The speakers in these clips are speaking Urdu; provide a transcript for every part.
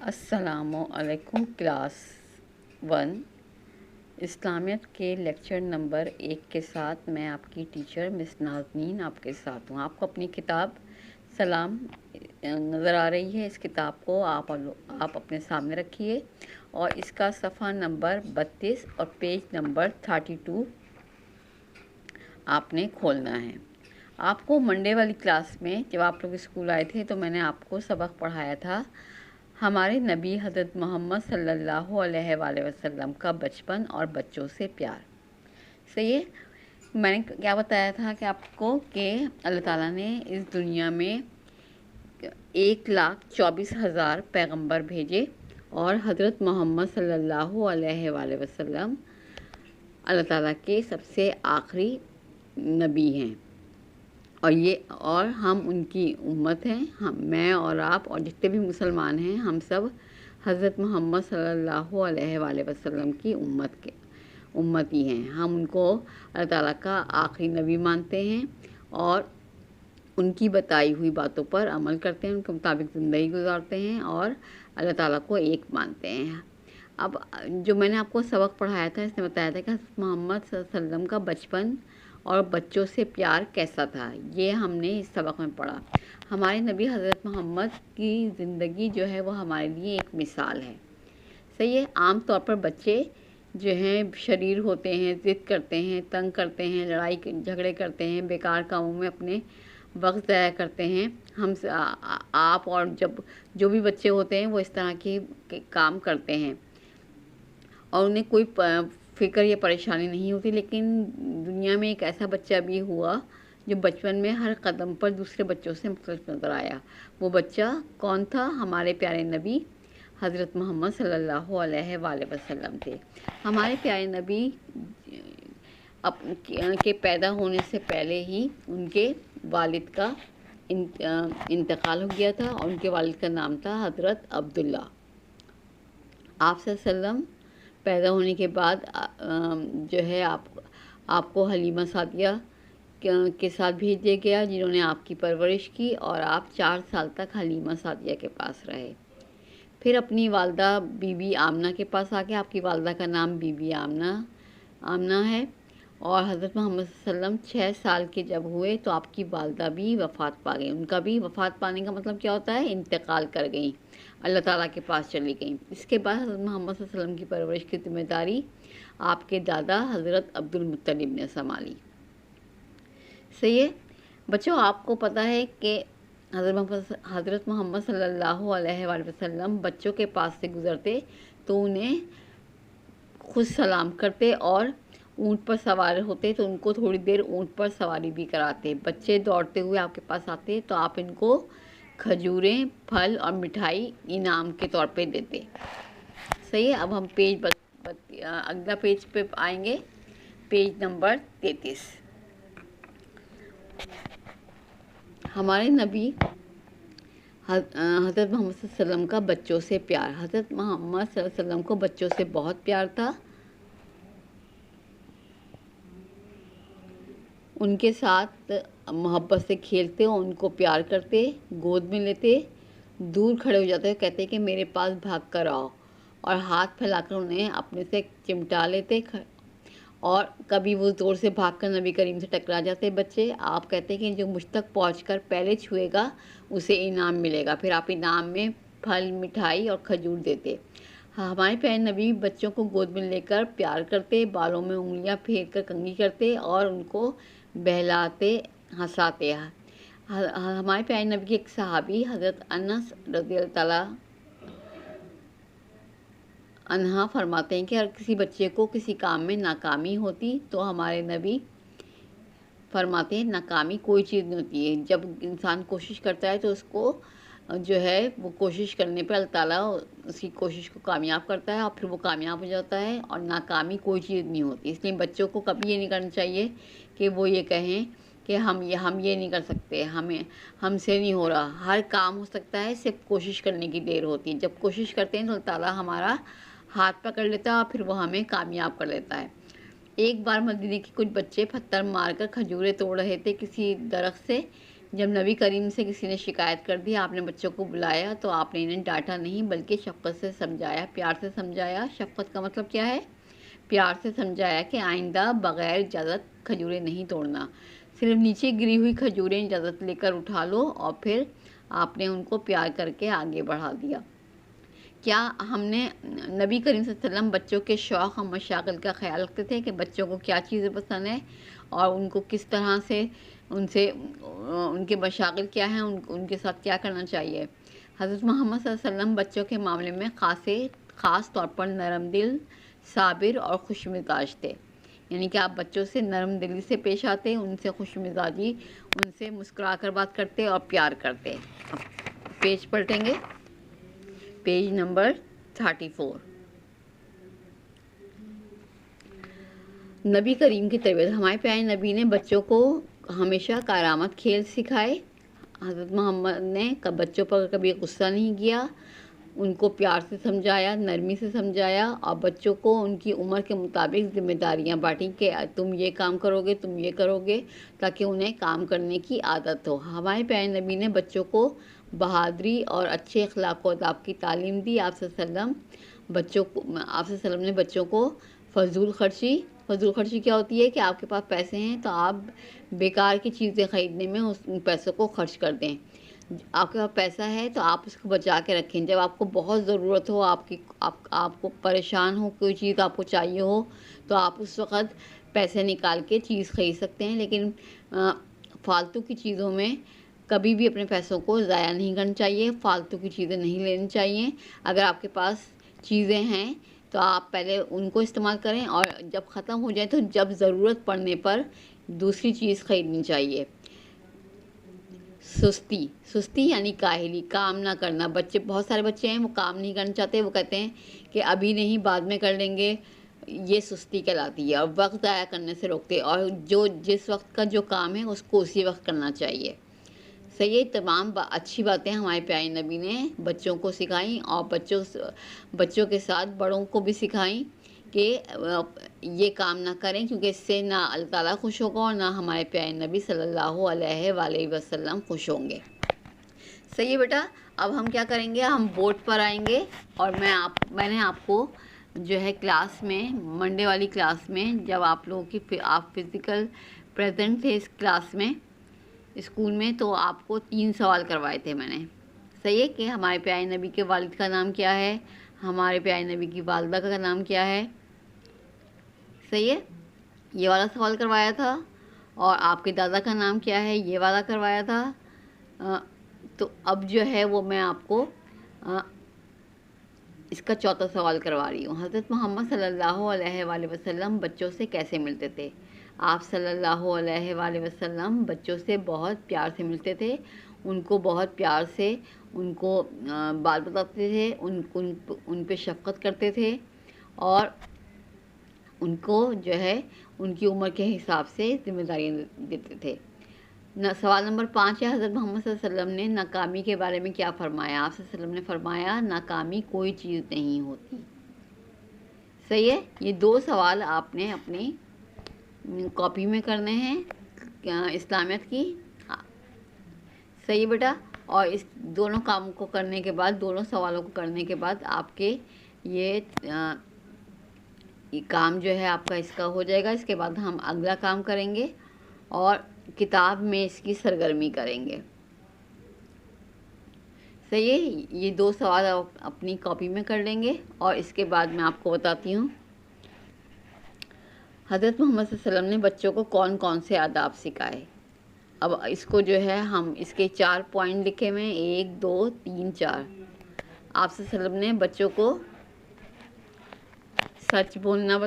السلام علیکم کلاس 1 اسلامیت کے لیکچر نمبر 1 کے ساتھ میں آپ کی ٹیچر مس نازنین آپ کے ساتھ ہوں۔ آپ کو اپنی کتاب سلام نظر آ رہی ہے۔ اس کتاب کو آپ اپنے سامنے رکھیے اور اس کا صفحہ نمبر 32 اور پیج نمبر 32 آپ نے کھولنا ہے۔ آپ کو منڈے والی کلاس میں جب آپ لوگ اسکول آئے تھے تو میں نے آپ کو سبق پڑھایا تھا ہمارے نبی حضرت محمد صلی اللہ علیہ وآلہ وسلم کا بچپن اور بچوں سے پیار۔ صحیح ہے، میں نے کیا بتایا تھا کہ آپ کو کہ اللہ تعالیٰ نے اس دنیا میں 1,24,000 پیغمبر بھیجے اور حضرت محمد صلی اللہ علیہ وآلہ وسلم اللہ تعالیٰ کے سب سے آخری نبی ہیں، اور ہم ان کی امت ہیں۔ میں اور آپ اور جتنے بھی مسلمان ہیں ہم سب حضرت محمد صلی اللہ علیہ وآلہ وسلم کی امتی ہیں۔ ہم ان کو اللہ تعالیٰ کا آخری نبی مانتے ہیں اور ان کی بتائی ہوئی باتوں پر عمل کرتے ہیں، ان کے مطابق زندگی گزارتے ہیں اور اللہ تعالیٰ کو ایک مانتے ہیں۔ اب جو میں نے آپ کو سبق پڑھایا تھا اس نے بتایا تھا کہ حضرت محمد صلی اللہ علیہ وسلم کا بچپن اور بچوں سے پیار کیسا تھا، یہ ہم نے اس سبق میں پڑھا۔ ہمارے نبی حضرت محمد کی زندگی جو ہے وہ ہمارے لیے ایک مثال ہے۔ صحیح ہے، عام طور پر بچے جو ہیں شریر ہوتے ہیں، ضد کرتے ہیں، تنگ کرتے ہیں، لڑائی جھگڑے کرتے ہیں، بیکار کاموں میں اپنے وقت ضائع کرتے ہیں۔ آپ اور جو بھی بچے ہوتے ہیں وہ اس طرح کے کام کرتے ہیں اور انہیں کوئی فکر یا پریشانی نہیں ہوتی، لیکن دنیا میں ایک ایسا بچہ بھی ہوا جو بچپن میں ہر قدم پر دوسرے بچوں سے مختلف نظر آیا۔ وہ بچہ کون تھا؟ ہمارے پیارے نبی حضرت محمد صلی اللہ علیہ وآلہ وسلم تھے۔ ہمارے پیارے نبی کے پیدا ہونے سے پہلے ہی ان کے والد کا انتقال ہو گیا تھا اور ان کے والد کا نام تھا حضرت عبداللہ۔ آپ صلی اللہ علیہ وسلم پیدا ہونے کے بعد جو ہے آپ کو حلیمہ سعدیہ کے ساتھ بھیج دیا گیا، جنہوں نے آپ کی پرورش کی اور آپ 4 سال تک حلیمہ سعدیہ کے پاس رہے۔ پھر اپنی والدہ بی بی آمنہ کے پاس آ کے، آپ کی والدہ کا نام بی بی آمنہ ہے، اور حضرت محمد صلی اللہ علیہ وسلم 6 سال کے جب ہوئے تو آپ کی والدہ بھی وفات پا گئی۔ ان کا بھی وفات پانے کا مطلب کیا ہوتا ہے؟ انتقال کر گئیں، اللہ تعالیٰ کے پاس چلی گئیں۔ اس کے بعد حضرت محمد صلی اللہ علیہ وسلم کی پرورش کی ذمہ داری آپ کے دادا حضرت عبد المطلب نے سنبھالی۔ صحیح ہے بچوں، آپ کو پتہ ہے کہ حضرت محمد صلی اللہ علیہ وآلہ وسلم بچوں کے پاس سے گزرتے تو انہیں خود سلام کرتے، اور اونٹ پر سوار ہوتے تو ان کو تھوڑی دیر اونٹ پر سواری بھی کراتے۔ بچے دوڑتے ہوئے آپ کے پاس آتے تو آپ ان کو کھجوریں، پھل اور مٹھائی انعام کے طور پہ دیتے۔ صحیح ہے، اب ہم اگلا پیج پہ آئیں گے، پیج نمبر 33۔ ہمارے نبی حضرت محمد صلی اللہ علیہ وسلم کا بچوں سے پیار۔ حضرت محمد صلی اللہ علیہ وسلم کو بچوں سے بہت پیار تھا۔ ان کے ساتھ محبت سے کھیلتے، ان کو پیار کرتے، گود میں لیتے، دور کھڑے ہو جاتے، کہتے کہ میرے پاس بھاگ کر آؤ، اور ہاتھ پھیلا کر انہیں اپنے سے چمٹا لیتے، اور کبھی وہ زور سے بھاگ کر نبی کریم سے ٹکرا جاتے بچے۔ آپ کہتے کہ جو مجھ تک پہنچ کر پہلے چھوئے گا اسے انعام ملے گا، پھر آپ انعام میں پھل، مٹھائی اور کھجور دیتے۔ ہمارے پیارے نبی بچوں کو گود میں لے کر پیار کرتے، بالوں میں انگلیاں پھیر کر کنگھی کرتے اور ان کو بہلاتے، ہنساتے۔ ہمارے پیارے نبی کے ایک صحابی حضرت انس رضی اللہ تعالیٰ عنہ فرماتے ہیں کہ اگر کسی بچے کو کسی کام میں ناکامی ہوتی تو ہمارے نبی فرماتے ہیں ناکامی کوئی چیز نہیں ہوتی ہے، جب انسان کوشش کرتا ہے تو اس کو جو ہے وہ کوشش کرنے پہ اللہ تعالیٰ اس کی کوشش کو کامیاب کرتا ہے اور پھر وہ کامیاب ہو جاتا ہے، اور ناکامی کوئی چیز نہیں ہوتی۔ اس لیے بچوں کو کبھی یہ نہیں کرنا چاہیے کہ وہ یہ کہیں کہ ہم یہ نہیں کر سکتے، ہم سے نہیں ہو رہا۔ ہر کام ہو سکتا ہے، صرف کوشش کرنے کی دیر ہوتی ہے۔ جب کوشش کرتے ہیں تو اللہ تعالیٰ ہمارا ہاتھ پکڑ لیتا ہے اور پھر وہ ہمیں کامیاب کر لیتا ہے۔ ایک بار مدینے کے کچھ بچے پتھر مار کر کھجوریں توڑ رہے تھے کسی درخت سے، جب نبی کریم سے کسی نے شکایت کر دی، آپ نے بچوں کو بلایا تو آپ نے انہیں ڈانٹا نہیں بلکہ شفقت سے سمجھایا، پیار سے سمجھایا۔ شفقت کا مطلب کیا ہے؟ پیار سے سمجھایا کہ آئندہ بغیر اجازت کھجوریں نہیں توڑنا، صرف نیچے گری ہوئی کھجوریں اجازت لے کر اٹھا لو، اور پھر آپ نے ان کو پیار کر کے آگے بڑھا دیا۔ کیا ہم نے نبی کریم صلی اللہ علیہ وسلم بچوں کے شوق اور مشاغل کا خیال رکھتے تھے کہ بچوں کو کیا چیزیں پسند ہیں اور ان کو کس طرح سے ان کے مشاغل کیا ہیں، ان کے ساتھ کیا کرنا چاہیے؟ حضرت محمد صلی اللہ علیہ وسلم بچوں کے معاملے میں خاص طور پر نرم دل، صابر اور خوش مزاج تھے، یعنی کہ آپ بچوں سے نرم دلی سے پیش آتے، ان سے خوش مزاجی، ان سے مسکرا کر بات کرتے اور پیار کرتے۔ پیج پلٹیں گے، پیج نمبر 34۔ نبی کریم کی تربیت۔ ہمارے پیارے نبی نے بچوں کو ہمیشہ کارآمد کھیل سکھائے۔ حضرت محمد نے بچوں پر کبھی غصہ نہیں کیا، ان کو پیار سے سمجھایا، نرمی سے سمجھایا، اور بچوں کو ان کی عمر کے مطابق ذمہ داریاں بانٹیں کہ تم یہ کام کرو گے، تم یہ کرو گے، تاکہ انہیں کام کرنے کی عادت ہو۔ ہمارے پیارے نبی نے بچوں کو بہادری اور اچھے اخلاق و آداب کی تعلیم دی۔ آپ صلی اللہ علیہ وسلم نے بچوں کو فضول خرچی کیا ہوتی ہے کہ آپ کے پاس پیسے ہیں تو آپ بیکار کی چیزیں خریدنے میں ان پیسوں کو خرچ کر دیں۔ آپ کے پاس پیسہ ہے تو آپ اس کو بچا کے رکھیں، جب آپ کو بہت ضرورت ہو، آپ کو پریشان ہو، کوئی چیز آپ کو چاہیے ہو، تو آپ اس وقت پیسے نکال کے چیز خرید سکتے ہیں، لیکن فالتو کی چیزوں میں کبھی بھی اپنے پیسوں کو ضائع نہیں کرنا چاہیے، فالتو کی چیزیں نہیں لینی چاہیے۔ اگر آپ کے پاس چیزیں ہیں تو آپ پہلے ان کو استعمال کریں، اور جب ختم ہو جائے تو جب ضرورت پڑنے پر دوسری چیز خریدنی چاہیے۔ سستی یعنی کاہلی، کام نہ کرنا۔ بہت سارے بچے ہیں وہ کام نہیں کرنا چاہتے، وہ کہتے ہیں کہ ابھی نہیں، بعد میں کر لیں گے، یہ سستی کہلاتی ہے، اور وقت ضائع کرنے سے روکتے، اور جس وقت کا جو کام ہے اس کو اسی وقت کرنا چاہیے۔ صحیح، تمام اچھی باتیں ہمارے پیارے نبی نے بچوں کو سکھائیں، اور بچوں کے ساتھ بڑوں کو بھی سکھائیں کہ یہ کام نہ کریں، کیونکہ اس سے نہ اللہ تعالیٰ خوش ہوگا اور نہ ہمارے پیارے نبی صلی اللہ علیہ وآلہ وسلم خوش ہوں گے۔ صحیح ہے بیٹا، اب ہم کیا کریں گے، ہم بورڈ پر آئیں گے، اور میں نے آپ کو جو ہے کلاس میں، منڈے والی کلاس میں، جب آپ فزیکل پریزنٹ تھے اس کلاس میں، اسکول میں، تو آپ کو 3 سوال کروائے تھے میں نے۔ صحیح ہے کہ ہمارے پیارے نبی کے والد کا نام کیا ہے، ہمارے پیارے نبی کی والدہ کا نام کیا ہے، صحیح ہے، یہ والا سوال کروایا تھا، اور آپ کے دادا کا نام کیا ہے، یہ والا کروایا تھا۔ تو اب جو ہے وہ میں آپ کو اس کا 4تھا سوال کروا رہی ہوں۔ حضرت محمد صلی اللہ علیہ وآلہ وسلم بچوں سے کیسے ملتے تھے؟ آپ صلی اللہ علیہ وآلہ وسلم بچوں سے بہت پیار سے ملتے تھے، ان کو بہت پیار سے ان کو بات بتاتے تھے، ان پہ شفقت کرتے تھے، اور ان کو جو ہے ان کی عمر کے حساب سے ذمہ داریاں دیتے تھے۔ سوال نمبر 5 ہے، حضرت محمد صلی اللہ علیہ وسلم نے ناکامی کے بارے میں کیا فرمایا؟ آپ صلی اللہ علیہ وسلم نے فرمایا ناکامی کوئی چیز نہیں ہوتی۔ صحیح ہے، یہ 2 سوال آپ نے اپنی کاپی میں کرنے ہیں اسلامیت کی۔ صحیح بیٹا، اور اس دونوں کام کو کرنے کے بعد، دونوں سوالوں کو کرنے کے بعد آپ کے یہ کام جو ہے آپ کا اس کا ہو جائے گا۔ اس کے بعد ہم اگلا کام کریں گے اور کتاب میں اس کی سرگرمی کریں گے۔ صحیح ہے، یہ 2 سوال آپ اپنی کاپی میں کر لیں گے، اور اس کے بعد میں آپ کو بتاتی ہوں حضرت محمد صلی اللہ علیہ وسلم نے بچوں کو کون کون سے آداب سکھائے۔ اب اس کو جو ہے ہم اس کے 4 پوائنٹ لکھے ہوئے ہیں، 1 2 3 4۔ آپ صلی اللہ علیہ وسلم نے بچوں کو سچ بولنا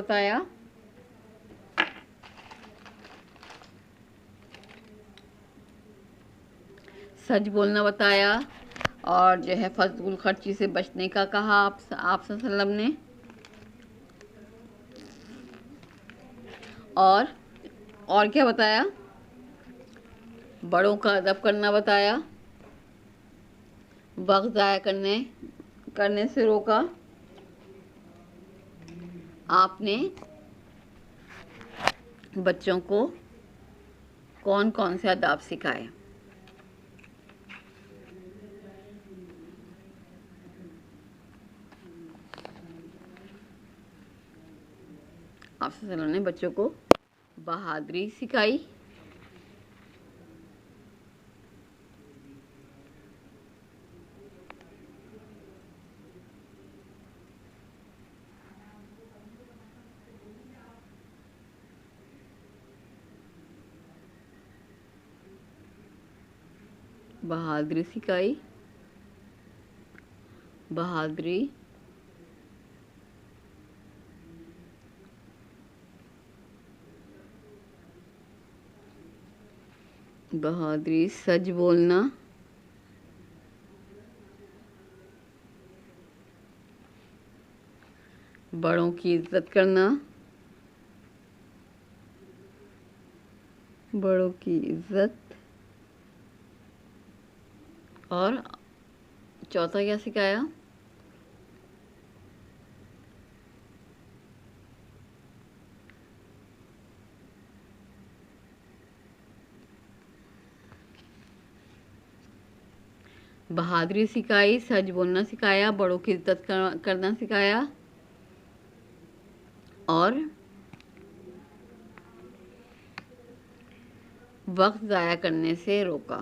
بتایا، اور جو ہے فضول خرچی سے بچنے کا کہا آپ صلی اللہ علیہ وسلم نے، اور کیا بتایا؟ بڑوں کا ادب کرنا بتایا، وقت ضائع کرنے سے روکا۔ آپ نے بچوں کو کون کون سے آداب سکھائے؟ آپ صلی اللہ علیہ وسلم نے بچوں کو بہادری سکھائی. بہادری سکھائی. بہادری بہادری سچ بولنا. بڑوں کی عزت کرنا. بڑوں کی عزت. اور چوتھا کیا سکھایا؟ بہادری سکھائی، سچ بولنا سکھایا، بڑوں کی عزت کرنا سکھایا، اور وقت ضائع کرنے سے روکا.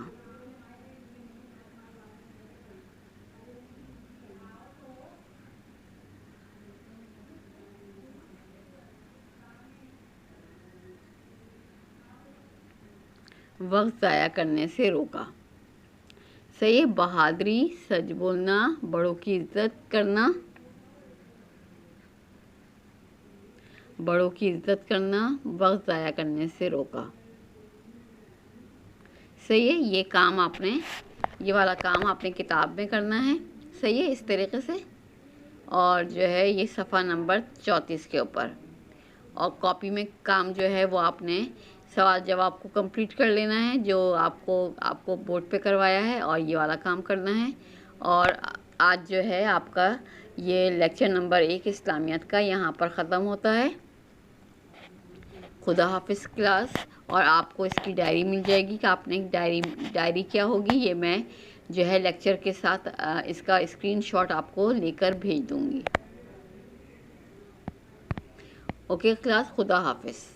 وقت ضائع کرنے سے روکا. صحیح ہے. بہادری، سچ بولنا، بڑوں کی عزت کرنا، بڑوں کی عزت کرنا، وقت ضائع کرنے سے روکا. صحیح ہے. یہ والا کام آپ نے کتاب میں کرنا ہے. صحیح ہے. اس طریقے سے. اور جو ہے یہ صفحہ نمبر 34 کے اوپر. اور کاپی میں کام جو ہے وہ آپ نے سوال جواب کو کمپلیٹ کر لینا ہے جو آپ کو بورڈ پہ کروایا ہے، اور یہ والا کام کرنا ہے. اور آج جو ہے آپ کا یہ لیکچر نمبر 1 اسلامیات کا یہاں پر ختم ہوتا ہے. خدا حافظ کلاس. اور آپ کو اس کی ڈائری مل جائے گی کہ آپ نے ڈائری کیا ہوگی، یہ میں جو ہے لیکچر کے ساتھ اس کا اسکرین شاٹ آپ کو لے کر بھیج دوں گی. اوکے کلاس، خدا حافظ.